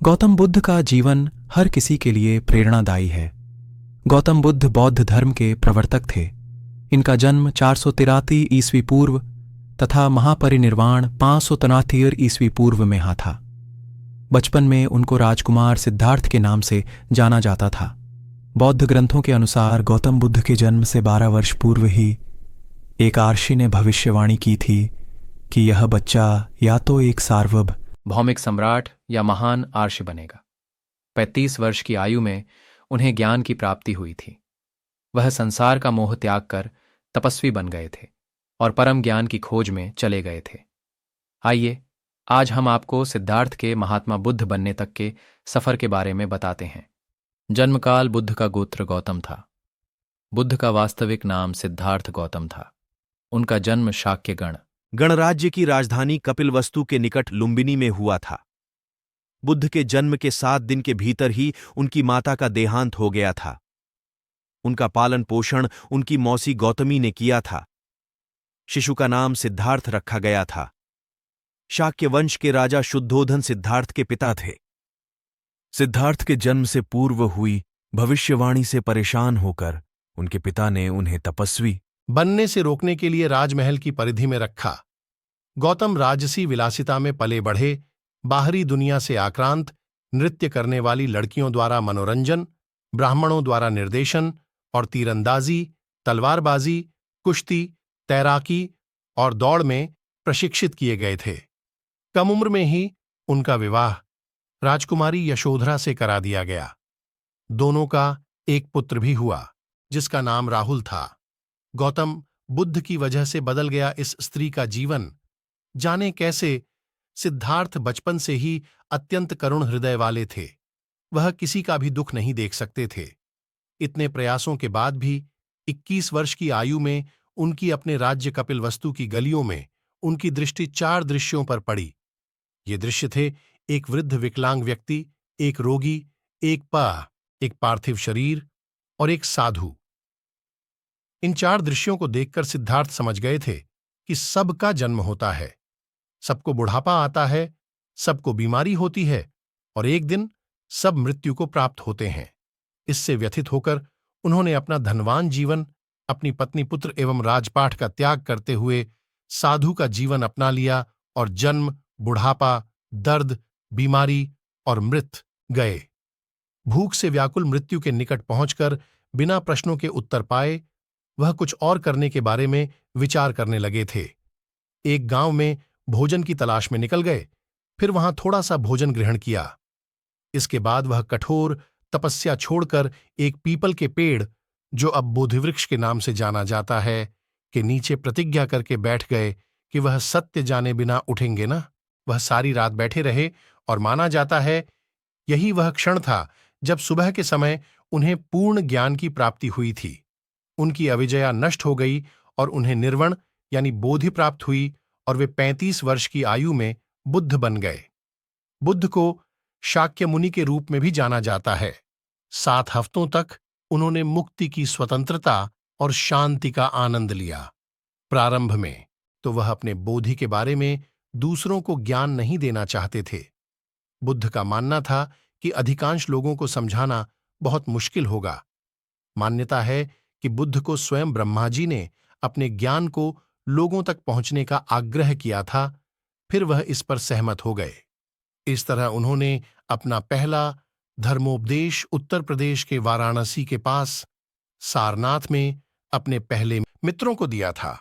गौतम बुद्ध का जीवन हर किसी के लिए प्रेरणादायी है। गौतम बुद्ध बौद्ध धर्म के प्रवर्तक थे। इनका जन्म 483 ईस्वी पूर्व तथा महापरिनिर्वाण 573 ईस्वी पूर्व में हुआ था। बचपन में उनको राजकुमार सिद्धार्थ के नाम से जाना जाता था। बौद्ध ग्रंथों के अनुसार गौतम बुद्ध के जन्म से 12 वर्ष पूर्व ही एक आर्षि ने भविष्यवाणी की थी कि यह बच्चा या तो एक सार्वभौमिक सम्राट या महान आर्षि बनेगा। 35 वर्ष की आयु में उन्हें ज्ञान की प्राप्ति हुई थी। वह संसार का मोह त्याग कर तपस्वी बन गए थे और परम ज्ञान की खोज में चले गए थे। आइए आज हम आपको सिद्धार्थ के महात्मा बुद्ध बनने तक के सफर के बारे में बताते हैं। जन्मकाल बुद्ध का गोत्र गौतम था। बुद्ध का वास्तविक नाम सिद्धार्थ गौतम था। उनका जन्म शाक्य गणराज्य की राजधानी कपिलवस्तु के निकट लुम्बिनी में हुआ था। बुद्ध के जन्म के 7 दिन के भीतर ही उनकी माता का देहांत हो गया था। उनका पालन पोषण उनकी मौसी गौतमी ने किया था। शिशु का नाम सिद्धार्थ रखा गया था। शाक्य वंश के राजा शुद्धोधन सिद्धार्थ के पिता थे। सिद्धार्थ के जन्म से पूर्व हुई भविष्यवाणी से परेशान होकर उनके पिता ने उन्हें तपस्वी बनने से रोकने के लिए राजमहल की परिधि में रखा। गौतम राजसी विलासिता में पले बढ़े, बाहरी दुनिया से आक्रांत, नृत्य करने वाली लड़कियों द्वारा मनोरंजन, ब्राह्मणों द्वारा निर्देशन और तीरंदाजी, तलवारबाजी, कुश्ती, तैराकी और दौड़ में प्रशिक्षित किए गए थे। कम उम्र में ही उनका विवाह राजकुमारी यशोधरा से करा दिया गया। दोनों का एक पुत्र भी हुआ जिसका नाम राहुल था। गौतम बुद्ध की वजह से बदल गया इस स्त्री का जीवन। जाने कैसे सिद्धार्थ बचपन से ही अत्यंत करुण हृदय वाले थे। वह किसी का भी दुख नहीं देख सकते थे। इतने प्रयासों के बाद भी 21 वर्ष की आयु में उनकी अपने राज्य कपिलवस्तु की गलियों में उनकी दृष्टि 4 दृश्यों पर पड़ी। ये दृश्य थे एक वृद्ध विकलांग व्यक्ति, एक रोगी, एक पार्थिव शरीर और एक साधु। इन 4 दृश्यों को देखकर सिद्धार्थ समझ गए थे कि सबका जन्म होता है, सबको बुढ़ापा आता है, सबको बीमारी होती है और एक दिन सब मृत्यु को प्राप्त होते हैं। इससे व्यथित होकर उन्होंने अपना धनवान जीवन, अपनी पत्नी, पुत्र एवं राजपाट का त्याग करते हुए साधु का जीवन अपना लिया और जन्म, बुढ़ापा, दर्द, बीमारी और मृत गए। भूख से व्याकुल मृत्यु के निकट पहुंचकर बिना प्रश्नों के उत्तर पाए वह कुछ और करने के बारे में विचार करने लगे थे। एक गांव में भोजन की तलाश में निकल गए, फिर वहां थोड़ा सा भोजन ग्रहण किया। इसके बाद वह कठोर तपस्या छोड़कर एक पीपल के पेड़, जो अब बोधिवृक्ष के नाम से जाना जाता है, के नीचे प्रतिज्ञा करके बैठ गए कि वह सत्य जाने बिना उठेंगे न। वह सारी रात बैठे रहे और माना जाता है यही वह क्षण था जब सुबह के समय उन्हें पूर्ण ज्ञान की प्राप्ति हुई थी। उनकी अविजया नष्ट हो गई और उन्हें निर्वण यानी बोधि प्राप्त हुई और वे 35 वर्ष की आयु में बुद्ध बन गए। बुद्ध को शाक्य मुनि के रूप में भी जाना जाता है। 7 हफ्तों तक उन्होंने मुक्ति की स्वतंत्रता और शांति का आनंद लिया। प्रारंभ में तो वह अपने बोधि के बारे में दूसरों को ज्ञान नहीं देना चाहते थे। बुद्ध का मानना था कि अधिकांश लोगों को समझाना बहुत मुश्किल होगा। मान्यता है कि बुद्ध को स्वयं ब्रह्मा जी ने अपने ज्ञान को लोगों तक पहुंचने का आग्रह किया था, फिर वह इस पर सहमत हो गए। इस तरह उन्होंने अपना पहला धर्मोपदेश उत्तर प्रदेश के वाराणसी के पास सारनाथ में अपने पहले मित्रों को दिया था।